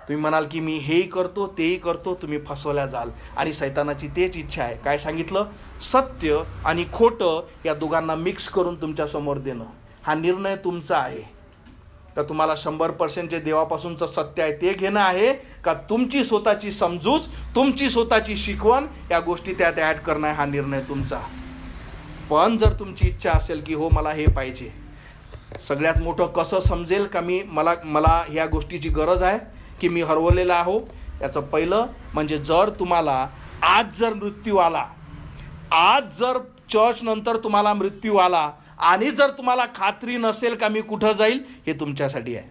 तुम्ही म्हणाल की मी हेही करतो तेही करतो, तुम्ही फसवल्या जाल. आणि सैतानाची तेच इच्छा आहे. काय सांगितलं? सत्य आणि खोटं या दोघांना मिक्स करून तुमच्यासमोर देणं. हा निर्णय तुमचा आहे. तर तुम्हाला 100% जे देवापासूनचं सत्य आहे ते घेणं आहे का तुमची स्वतःची समजूत, तुमची स्वतःची शिकवण, या गोष्टी त्यात ॲड करणं आहे. हा निर्णय तुमचा. पण जर तुमची इच्छा असेल की हो मला हे पाहिजे, सगळ्यात मोठं कसं समजेल का मला ह्या गोष्टीची गरज आहे की मी हरवलेला आहो, याचं पहिलं म्हणजे जर तुम्हाला आज जर मृत्यू आला, आज जर चर्च नंतर तुम्हाला मृत्यू आला आणि जर तुम्हाला खात्री नसेल का मी कुठं जाईल, हे तुमच्यासाठी आहे.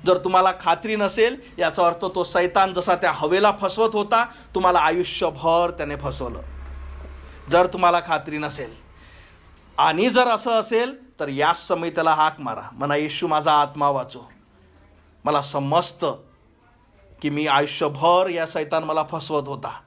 जर तुम्हाला खात्री नसेल, याचा अर्थ तो सैतान जसा त्या हवेला फसवत होता, तुम्हाला आयुष्यभर त्याने फसवलं. जर तुम्हाला खात्री नसेल आणि जर असं असेल तर याच समय त्याला हाक मारा, म्हणा येशू माझा आत्मा वाचो. मला समजतं की मी आयुष्यभर या सैतान मला फसवत होता.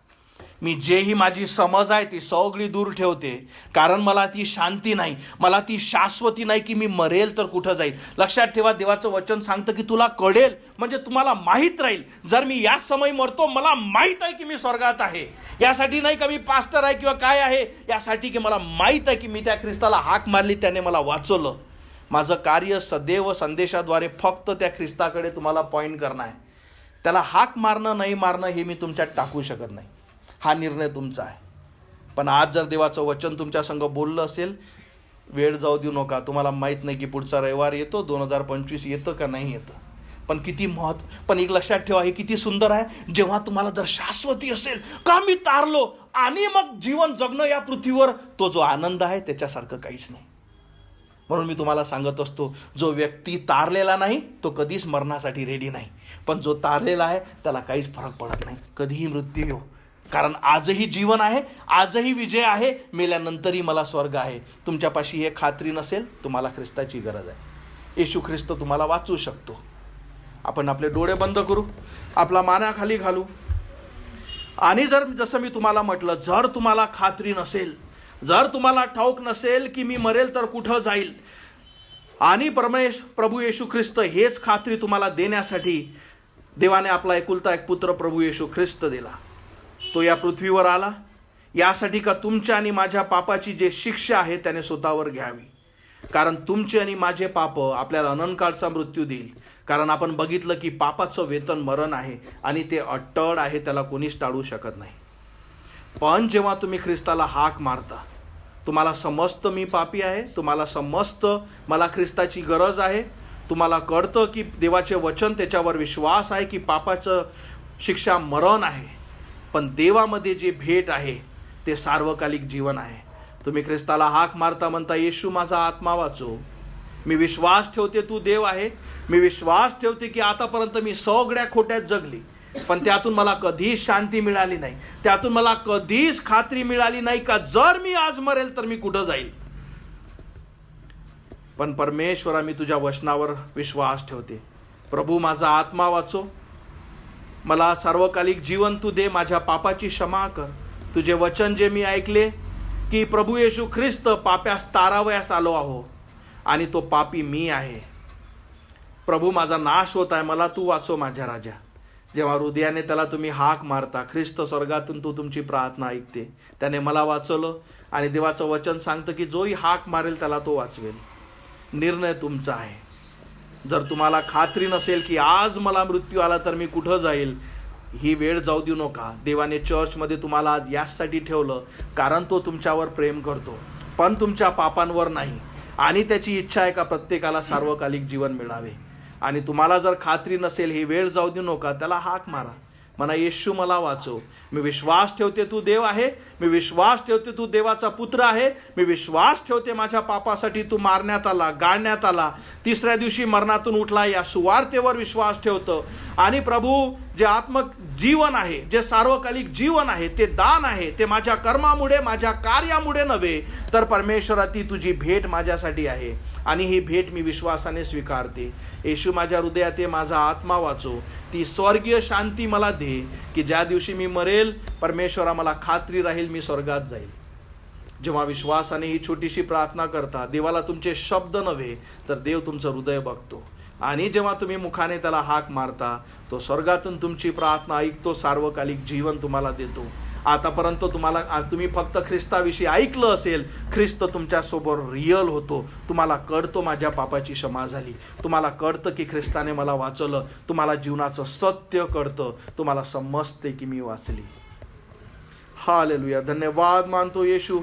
मी जेही माझी समज आहे ती सगळी दूर ठेवते, कारण मला ती शांती नाही, मला ती शाश्वती नाही की मी मरेल तर कुठं जाईल. लक्षात ठेवा, देवाचं वचन सांगतं की तुला कळेल, म्हणजे तुम्हाला माहीत राहील. जर मी याच समय मरतो, मला माहीत आहे की मी स्वर्गात आहे. यासाठी नाही का मी पास्टर आहे किंवा काय आहे, यासाठी की मला माहीत आहे की मी त्या ख्रिस्ताला हाक मारली, त्याने मला वाचवलं. माझं कार्य सदैव संदेशाद्वारे फक्त त्या ख्रिस्ताकडे तुम्हाला पॉईंट करणं आहे. त्याला हाक मारणं नाही मारणं हे मी तुमच्यात टाकू शकत नाही. हा निर्णय तुमचा आहे. पण आज जर देवाचं वचन तुमच्या संग बोललं असेल, वेळ जाऊ देऊ नका. तुम्हाला माहीत नाही की पुढचा रविवार येतो, 2025 येतं का नाही येतं. पण किती पण एक लक्षात ठेवा, हे किती सुंदर आहे. जेव्हा तुम्हाला जर शाश्वती असेल का मी तारलो आणि मग जीवन जगणं या पृथ्वीवर, तो जो आनंद आहे त्याच्यासारखं काहीच नाही. म्हणून मी तुम्हाला सांगत असतो, जो व्यक्ती तारलेला नाही तो कधीच मरणासाठी रेडी नाही. पण जो तारलेला आहे त्याला काहीच फरक पडत नाही, कधीही मृत्यू येऊ. कारण आजही जीवन आहे, आजही विजय आहे, मेल्यानंतरही मला स्वर्ग आहे. तुमच्यापाशी हे खात्री नसेल, तुम्हाला ख्रिस्ताची गरज आहे. येशू ख्रिस्त तुम्हाला वाचवू शकतो. आपण आपले डोळे बंद करू, आपला मानाखाली घालू आणि जसं मी तुम्हाला म्हटलं, जर तुम्हाला खात्री नसेल, जर तुम्हाला ठाऊक नसेल की मी मरेल तर कुठं जाईल, आणि प्रभू येशू ख्रिस्त हेच खात्री तुम्हाला देण्यासाठी देवाने आपला एकुलता एक पुत्र प्रभू येशू ख्रिस्त दिला. तो या पृथ्वीवर आला यासाठी का तुमच्या आणि माझ्या पापाची जे शिक्षा आहे त्याने स्वतःवर घ्यावी. कारण तुमचे आणि माझे पाप आपल्याला अनंतकाळचा मृत्यू देईल. कारण आपण बघितलं की पापाचं वेतन मरण आहे आणि ते अट्टळ आहे, त्याला कोणीच टाळू शकत नाही. पण जेव्हा तुम्ही ख्रिस्ताला हाक मारता, तुम्हाला समजतं मी पापी आहे, तुम्हाला समजतं मला ख्रिस्ताची गरज आहे, तुम्हाला कळतं की देवाचे वचन त्याच्यावर विश्वास आहे की पापाचं शिक्षा मरण आहे, पण देवामध्ये जे भेट आहे ते सार्वकालिक जीवन आहे. तुम्ही ख्रिस्ताला हाक मारता, म्हणता येशू माझा आत्मा वाचो. मी विश्वास ठेवते तू देव आहे, मी विश्वास ठेवते की आतापर्यंत मी सगळ्या खोट्यात जगली, पण त्यातून मला कधीच शांती मिळाली नाही, त्यातून मला कधीच खात्री मिळाली नाही का जर मी आज मरेल तर मी कुठं जाईल. पण परमेश्वरा, मी तुझ्या वचनावर विश्वास ठेवते. प्रभू माझा आत्मा वाचो, मला सार्वकालिक जीवन तू दे, माझ्या पापाची क्षमा कर. तुझे वचन जे मी ऐकले की प्रभू येशू ख्रिस्त पाप्यास तारावयास आलो आहो आणि तो पापी मी आहे. प्रभू माझा नाश होत आहे, मला तू वाचव माझ्या राजा. जेव्हा हृदयाने त्याला तुम्ही हाक मारता, ख्रिस्त स्वर्गातून तो तुमची प्रार्थना ऐकते. त्याने मला वाचवलं आणि देवाचं वचन सांगतं की जोही हाक मारेल त्याला तो वाचवेल. निर्णय तुमचा आहे. जर तुम्हाला खात्री नसेल की आज मला मृत्यू आला तर मी कुठं जाईल, ही वेळ जाऊ देऊ नका. देवाने चर्चमध्ये तुम्हाला आज यासाठी ठेवलं कारण तो तुमच्यावर प्रेम करतो, पण तुमच्या पापांवर नाही. आणि त्याची इच्छा आहे का प्रत्येकाला सार्वकालिक जीवन मिळावे. आणि तुम्हाला जर खात्री नसेल, ही वेळ जाऊ देऊ नका, त्याला हाक मारा, म्हणा येशू मला वाचव. मी विश्वास ठेवते तू देव आहे, मी विश्वास ठेवते तू देवाचा पुत्र आहे, मी विश्वास ठेवते माझ्या पापासाठी तू मारण्यात आला, गाळण्यात आला, तिसऱ्या दिवशी मरणातून उठला, या सुवार्तेवर विश्वास ठेवतो. आणि प्रभू, जे आत्मक जीवन आहे, जे सार्वकालिक जीवन आहे, ते दान आहे, ते माझ्या कर्मामुळे, माझ्या कार्यामुळे नव्हे, तर परमेश्वरा ती तुझी भेट माझ्यासाठी आहे. आणि ही भेट मी विश्वासाने स्वीकारते. येशू माझ्या हृदयात ये, माझा आत्मा वाचव, ती स्वर्गीय शांती मला दे, की ज्या दिवशी मी मरेल, परमेश्वरा मला खात्री राहील मी स्वर्गात जाईल. जेव्हा विश्वासाने ही छोटीशी प्रार्थना करता, देवाला तुमचे शब्द नव्हे तर देव तुमचं हृदय बघतो. आणि जेव्हा तुम्ही मुखाने त्याला हाक मारता, तो स्वर्गातून तुमची प्रार्थना ऐकतो, सार्वकालिक जीवन तुम्हाला देतो. आतापर्यंत तुम्ही फक्त ख्रिस्ताविषयी ऐकलं असेल, ख्रिस्त तुमच्यासोबत रिअल होतो. तुम्हाला कळतो माझ्या पापाची क्षमा झाली, तुम्हाला कळतं की ख्रिस्ताने मला वाचवलं, तुम्हाला जीवनाचं सत्य कळतं, तुम्हाला समजते की मी वाचली. हालेलुया. धन्यवाद मानतो येशू,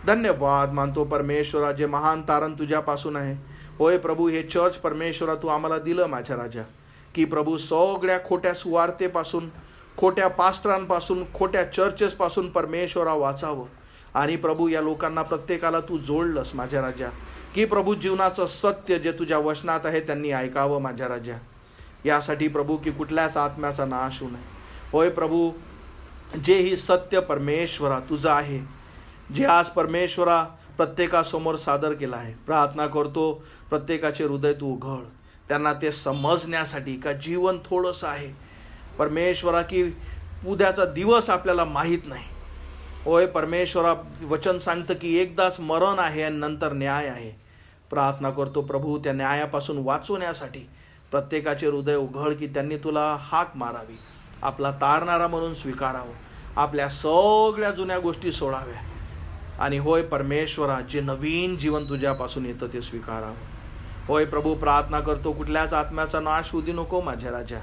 धन्यवाद मानतो परमेश्वरा, जे महान तारण तुझ्यापासून आहे. होय प्रभू, हे चर्च परमेश्वरा तू आम्हाला दिलं माझ्या राजा, की प्रभू सगळ्या खोट्या सुवार्तेपासून, खोट्या पास्टरांपासून, खोट्या चर्चेसपासून परमेश्वरा वाचावं. आणि प्रभू, या लोकांना प्रत्येकाला तू जोडलंस माझ्या राजा, की प्रभू जीवनाचं सत्य जे तुझ्या वचनात आहे त्यांनी ऐकावं माझ्या राजा. यासाठी प्रभू की कुठल्याच आत्म्याचा नाश होऊ नये. होय प्रभू, जे ही सत्य परमेश्वरा तुझं आहे, जे आज परमेश्वरा प्रत्येकासमोर सादर केलं आहे, प्रार्थना करतो प्रत्येकाचे हृदय तू उघड, त्यांना ते समजण्यासाठी का जीवन थोडंसं आहे परमेश्वरा, की उद्याचा दिवस आपल्याला माहीत नाही. होय परमेश्वरा, वचन सांगतं की एकदाच मरण आहे आणि नंतर न्याय आहे. प्रार्थना करतो प्रभू, त्या न्यायापासून वाचवण्यासाठी प्रत्येकाचे हृदय उघड, की त्यांनी तुला हाक मारावी, आपला तारणारा म्हणून स्वीकारावं, आपल्या सगळ्या जुन्या गोष्टी सोडाव्या. आणि होय परमेश्वरा, जे नवीन जीवन तुझ्यापासून येतं ते स्वीकारावं. होय प्रभू, प्रार्थना करतो कुठल्याच आत्म्याचा नाश होऊ दे नको माझ्या राजा,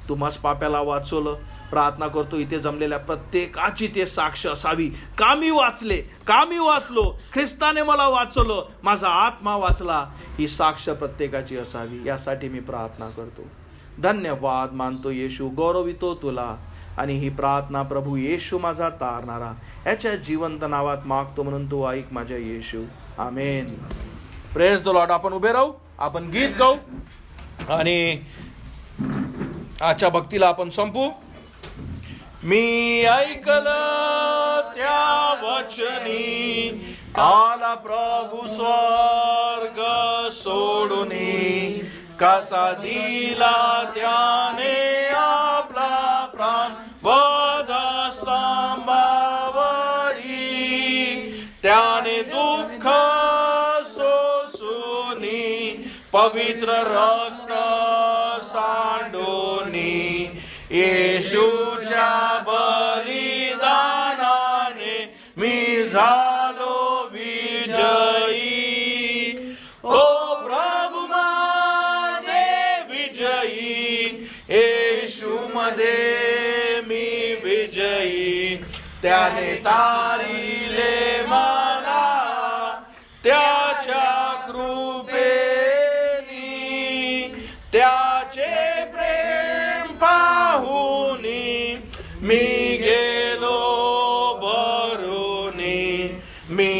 तू मस पाप्याला वाचवलं. प्रार्थना करतो इथे जमलेल्या प्रत्येकाची ते साक्ष असावी, का मी वाचले, का मी वाचलो, ख्रिस्ताने मला वाचवलं, माझा आत्मा वाचला, ही साक्ष प्रत्येकाची असावी. यासाठी मी प्रार्थना करतो. धन्यवाद मानतो येशू, गौरवितो तुला. आणि ही प्रार्थना प्रभू येशू माझा तारणारा याच्या जिवंत नावात मागतो, म्हणून तू ऐक माझ्या Yeshu. Amen. Praise the lord. आपण उभे राहू, आपण गीत गाऊ आणि आजच्या भक्तीला आपण संपू. मी ऐकलं त्या वचनी, आला प्रभू स्वर्ग सोडूनी, कसा दिला त्याने आपला प्राण वधस्तंभावरी, त्याने दुःख सोसूनी, पवित्र रक्त सांडूनी, येशूच्या बलिदानाने मी झालो विजयी. ओ प्रभू मध्ये विजयी, येशू मध्ये मी विजयी. त्याने तारिले मला त्याच्या कृपेनी, त्याचे प्रेम पाहुनी मी गेलो भरूनी. मी